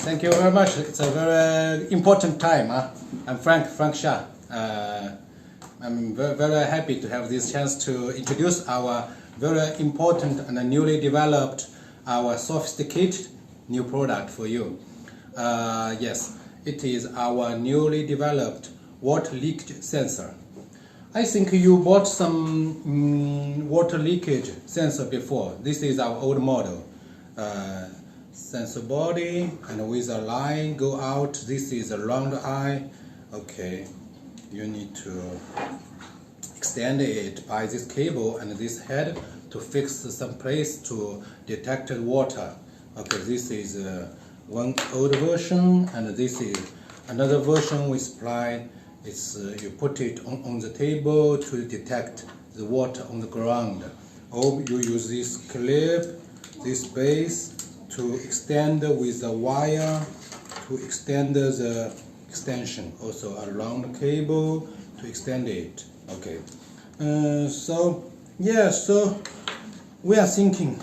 Thank you very much. It's a very important time. I'm Frank Sha. I'm very happy to have this chance to introduce our very important and newly developed, our sophisticated new product for you. Yes, it is our newly developed water leakage sensor. I think you bought some water leakage sensor before. This is our old model. Sensor body and with a line go out. This is a round eye. Okay, you need to extend it by this cable and this head to fix some place to detect water. Okay, this is one old version, and this is another version we supply. It's you put it on the table to detect the water on the ground, or you use this clip, this base to extend with the wire to extend the extension, also a round cable to extend it. Okay, so we are thinking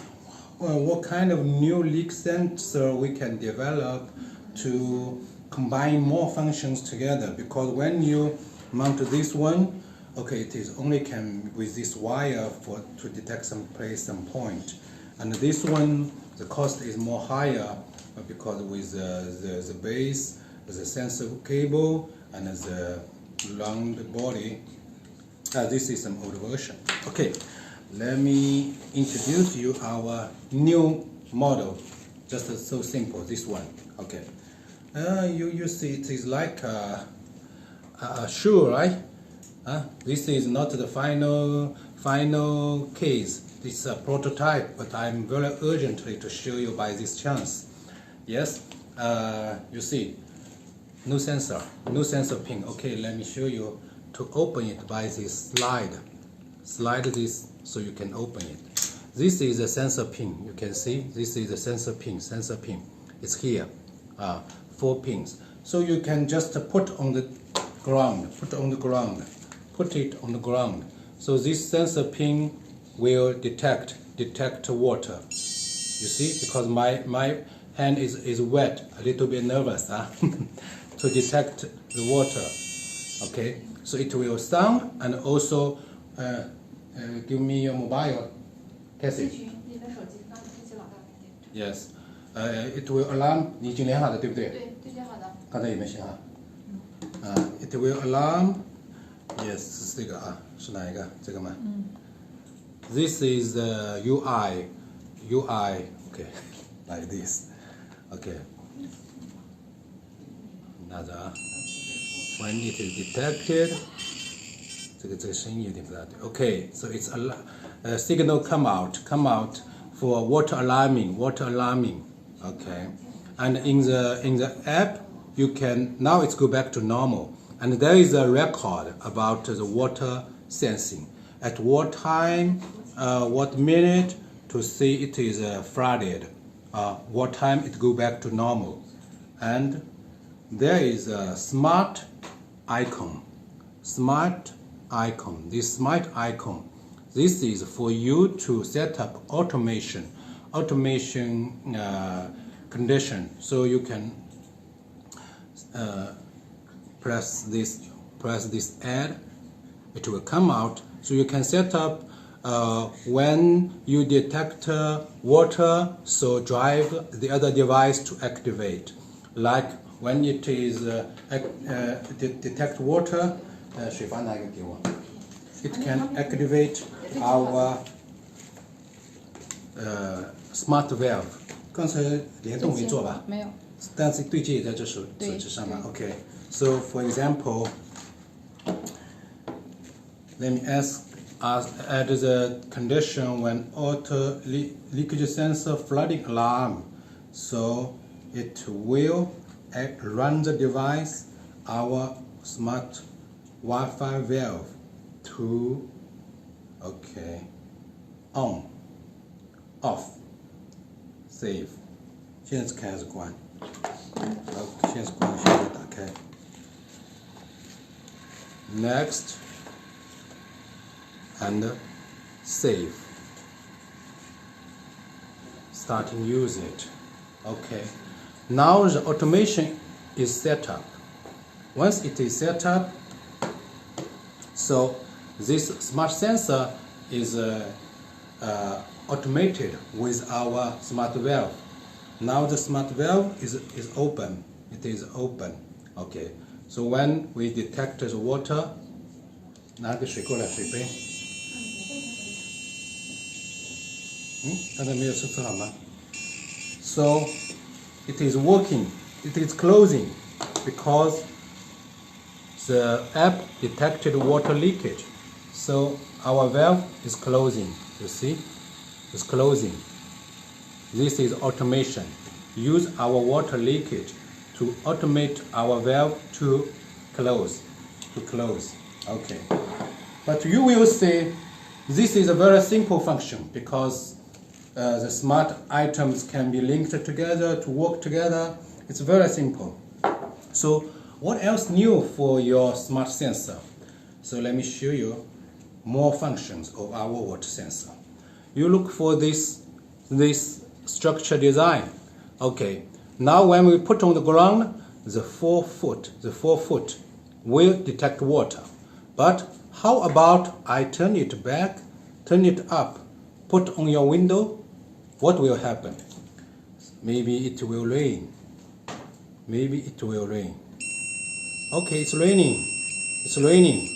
what kind of new leak sensor we can develop to combine more functions together, because when you mount this one, okay, it is only can with this wire to detect some place, some point, and this one the cost is more higher because with the base, the sensor cable and the round body. This is some old version. Okay, let me introduce you our new model. Just so simple, this one. Okay, you see it is like a shoe, right? This is not the final case. It's a prototype, but I'm very urgently to show you by this chance. Yes, you see, no sensor pin. Okay, let me show you to open it by this slide. Slide this so you can open it. This is a sensor pin. You can see this is a sensor pin. It's here, 4 pins. So you can just put on the ground. Put it on the ground. So this sensor pin will detect water. You see, because my hand is wet, a little bit nervous to detect the water. Okay, so it will sound and also give me your mobile, Cassie. Yes, it will alarm. 你已经连好了，对不对？对，对接好的。刚才有没有信号？It will alarm. Yes， 是这个啊，是哪一个？这个吗？This is the UI, okay, like this, okay. Another, when it is detected, 这个声音有点不大对。Okay, so it's a signal come out for water alarming. Okay, and in the app you can now it's go back to normal, and there is a record about the water sensing. At what time, what minute to see it is flooded, what time it go back to normal. And there is a smart icon. This smart icon, this is for you to set up automation condition. So you can press this add, it will come out. So you can set up when you detect water, so drive the other device to activate. Like when it is detect water, it can activate our smart valve. 刚才联动没做吧？没有。但是对接也在这手指上面。Okay. So for example, let me add the condition when auto leakage sensor flooding alarm. So it will run the device, our smart Wi-Fi valve to on, off, save. 现在是开还是关？现在是关，现在打开。Next. And save. Starting use it. Okay. Now the automation is set up. Once it is set up, so this smart sensor is automated with our smart valve. Now the smart valve is open. It is open. Okay. So when we detect the water, 拿个水过来，水杯。刚才没有测好吗？ So it is working. It is closing because the app detected water leakage. So our valve is closing. You see, it's closing. This is automation. Use our water leakage to automate our valve to close. Okay. But you will see this is a very simple function because the smart items can be linked together to work together. It's very simple. So what else new for your smart sensor? So let me show you more functions of our water sensor. You look for this structure design. Okay. Now when we put on the ground, the 4 foot will detect water. But how about I turn it back, turn it up, put on your window? What will happen? Maybe it will rain. Maybe it will rain. Okay, it's raining. It's raining.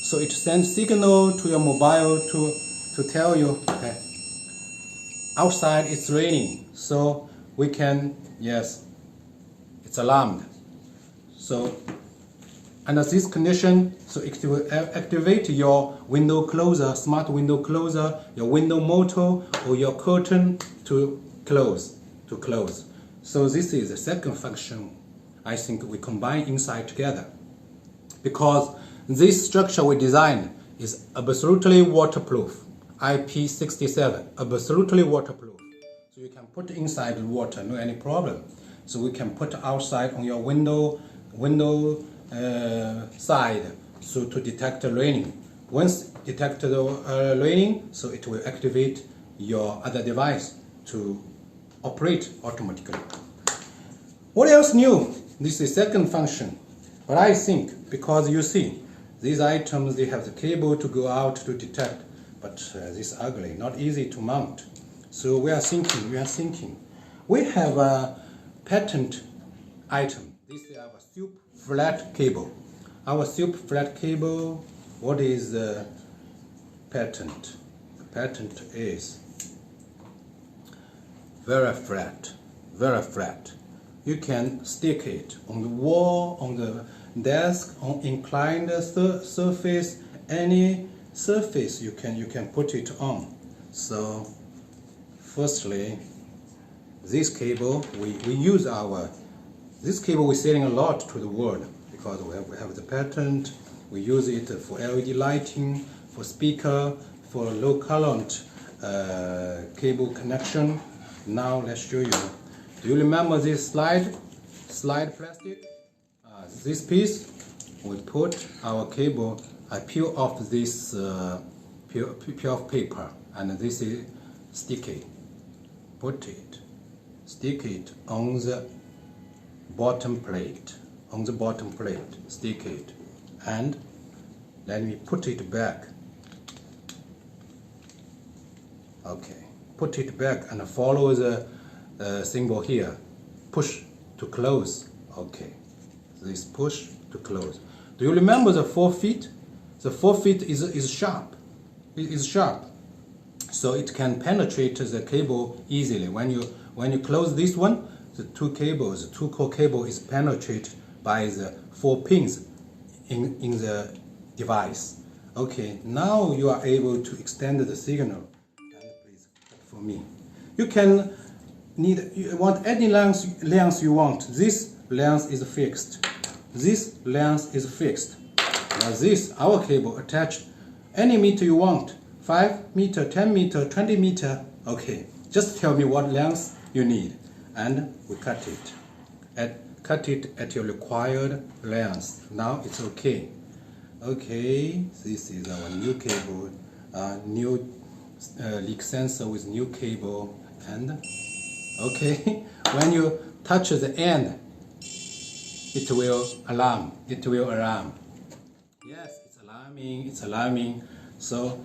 So it sends signal to your mobile to tell you, okay, outside it's raining. So we can, yes, it's alarmed. So under this condition, so it will activate your window closer, smart window closer, your window motor or your curtain to close. So this is the second function I think we combine inside together. Because this structure we designed is absolutely waterproof. IP67, absolutely waterproof. So you can put inside the water, no any problem. So we can put outside on your window side, so to detect the raining. Once detect the raining, so it will activate your other device to operate automatically. What else new? This is second function. But I think because you see these items, they have the cable to go out to detect, but this is ugly, not easy to mount. So we are thinking. We have a patent item. This is our soup flat cable. Our soup flat cable, what is the patent? The patent is very flat. You can stick it on the wall, on the desk, on inclined surface, any surface you can put it on. So firstly, this cable this cable we're selling a lot to the world because we have the patent. We use it for LED lighting, for speaker, for low current cable connection. Now let's show you. Do you remember this slide plastic? This piece, we put our cable. I peel off this peel off paper, and this is sticky. Stick it on the bottom plate. Stick it, and let me put it back. Okay, put it back and follow the symbol here. Push to close. Okay, this push to close. Do you remember the 4 feet? The 4 feet is sharp. It is sharp, so it can penetrate the cable easily. When you close this one, the two core cable is penetrated by the 4 pins in the device. Okay, now you are able to extend the signal. And please cut for me. You want any length you want. This length is fixed. This length is fixed. Now this, our cable attached any meter you want. 5 meter, 10 meter, 20 meter. Okay, just tell me what length you need. And we cut it. Cut it at your required length. Now it's okay. Okay, this is our new cable, new leak sensor with new cable. And okay, when you touch the end, it will alarm. It will alarm. Yes, it's alarming. It's alarming. So,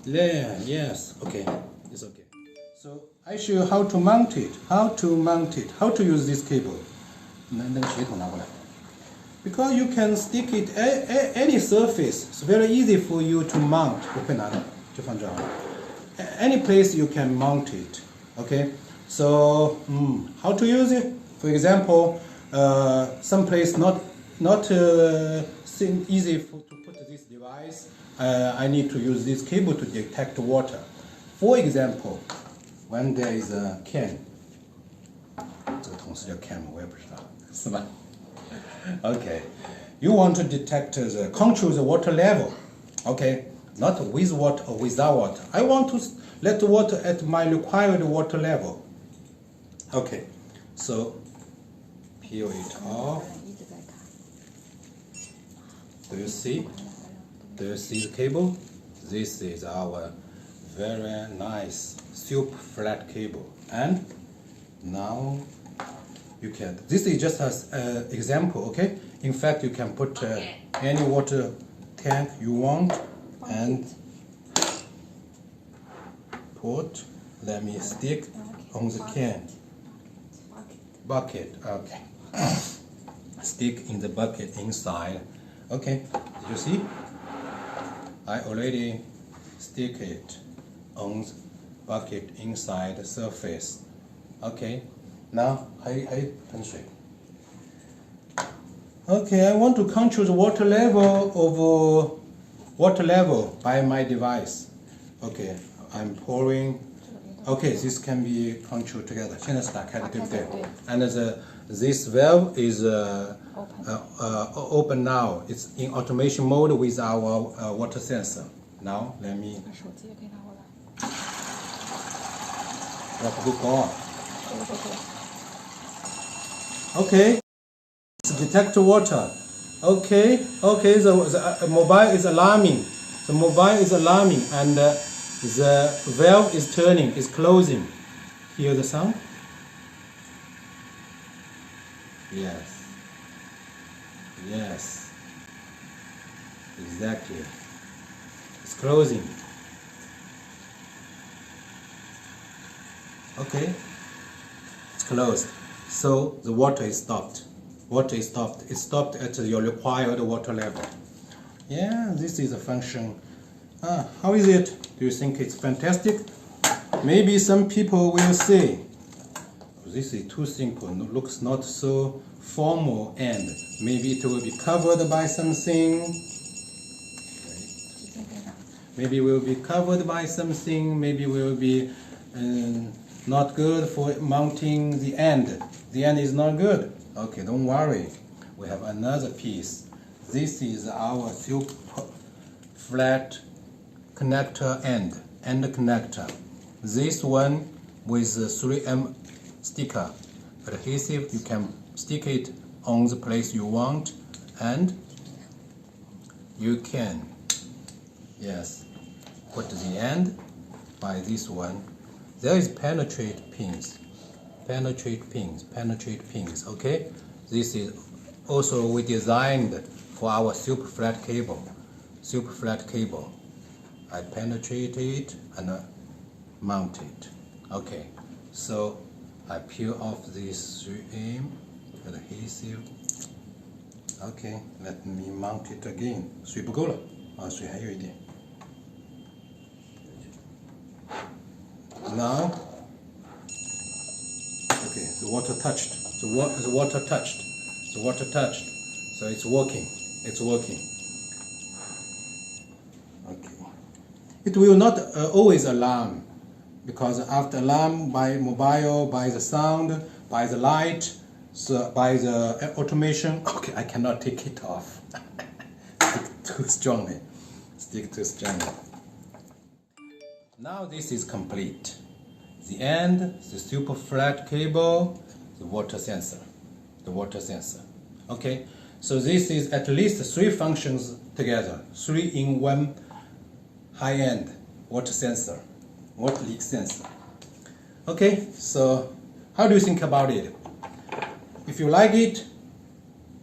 yeah, yes, okay, it's okay. So I show you how to mount it. How to mount it. How to use this cable. 那个水桶拿过来。Because you can stick it any surface. It's very easy for you to mount. 我会拿的，就放这儿。Any place you can mount it. Okay. So how to use it? For example, some place not easy to put this device. I need to use this cable to detect water. For example, when there is a can. 这个桶是叫 can 吗？我也不知道，是吧？Okay, you want to detect control the water level. Okay, not with water or without water. I want to let the water at my required water level. Okay, so peel it off. Do you see? Do you see the cable? This is our very nice super flat cable. And now you can. This is just an example, okay? In fact, you can put any water tank you want and put. Let me stick on the can. Bucket, okay. Stick in the bucket inside. Okay, you see? I already stick it on the bucket inside the surface. Okay, now I penetrate. Okay, I want to control the water level by my device. Okay, I'm pouring. Okay, this can be controlled together. 现在是打开的，对不对？ And this valve is open now. It's in automation mode with our water sensor. Now let me. 把手机也可以拿过来。要不够高。Okay. It's detect water. Okay. Okay. The mobile is alarming. The mobile is alarming, and the valve is turning. Is closing. Hear the sound? Yes. Yes. Exactly. It's closing. Okay. It's closed. So the water is stopped. Water is stopped. It's stopped at your required water level. Yeah, this is a function. How is it? Do you think it's fantastic? Maybe some people will say, this is too simple, looks not so formal, and maybe it will be covered by something. Maybe it will be covered by something. Maybe it will be not good for mounting the end. The end is not good. Okay, don't worry. We have another piece. This is our super flat connector end connector. This one with the 3M sticker adhesive, you can stick it on the place you want, and you can, yes, put the end by this one. There is penetrate pins, okay? This is also we designed for our super flat cable. I penetrate it and mount it. Okay, so I peel off this 3M adhesive. Okay, let me mount it again. 水不够了啊，水还有一点。Now, okay, the water touched. The water touched. So it's working. Okay. It will not always alarm, because after alarm by mobile, by the sound, by the light, so by the automation. Okay, I cannot take it off. Stick too strongly. Now this is complete. The end, the super flat cable, the water sensor. Okay, so this is at least 3 functions together. 3 in 1 high-end water sensor, water leak sensor. Okay, so how do you think about it? If you like it,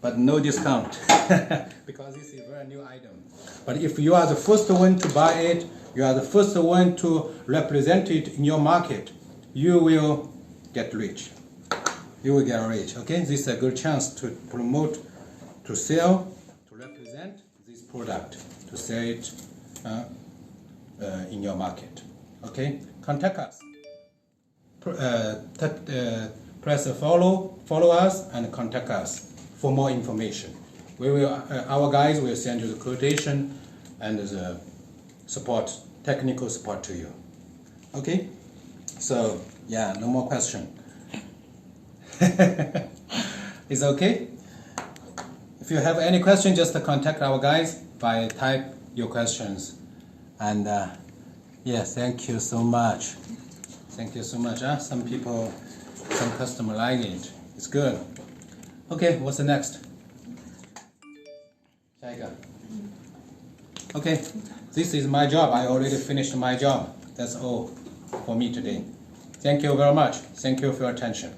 but no discount because this is a very new item. But if you are the first one to buy it, you are the first one to represent it in your market, you will get rich. You will get rich. Okay, this is a good chance to promote, to sell, to represent this product, to sell it in your market. Okay, contact us. Press follow us and contact us for more information. We will, our guys will send you the quotation and the support, technical support to you. Okay, so yeah, no more question. It's okay. If you have any question, just contact our guys by type your questions. And yeah, thank you so much. Thank you so much. Some people, some customer like it. It's good. Okay, what's the next? 下一个. Okay, this is my job. I already finished my job. That's all for me today. Thank you very much. Thank you for your attention.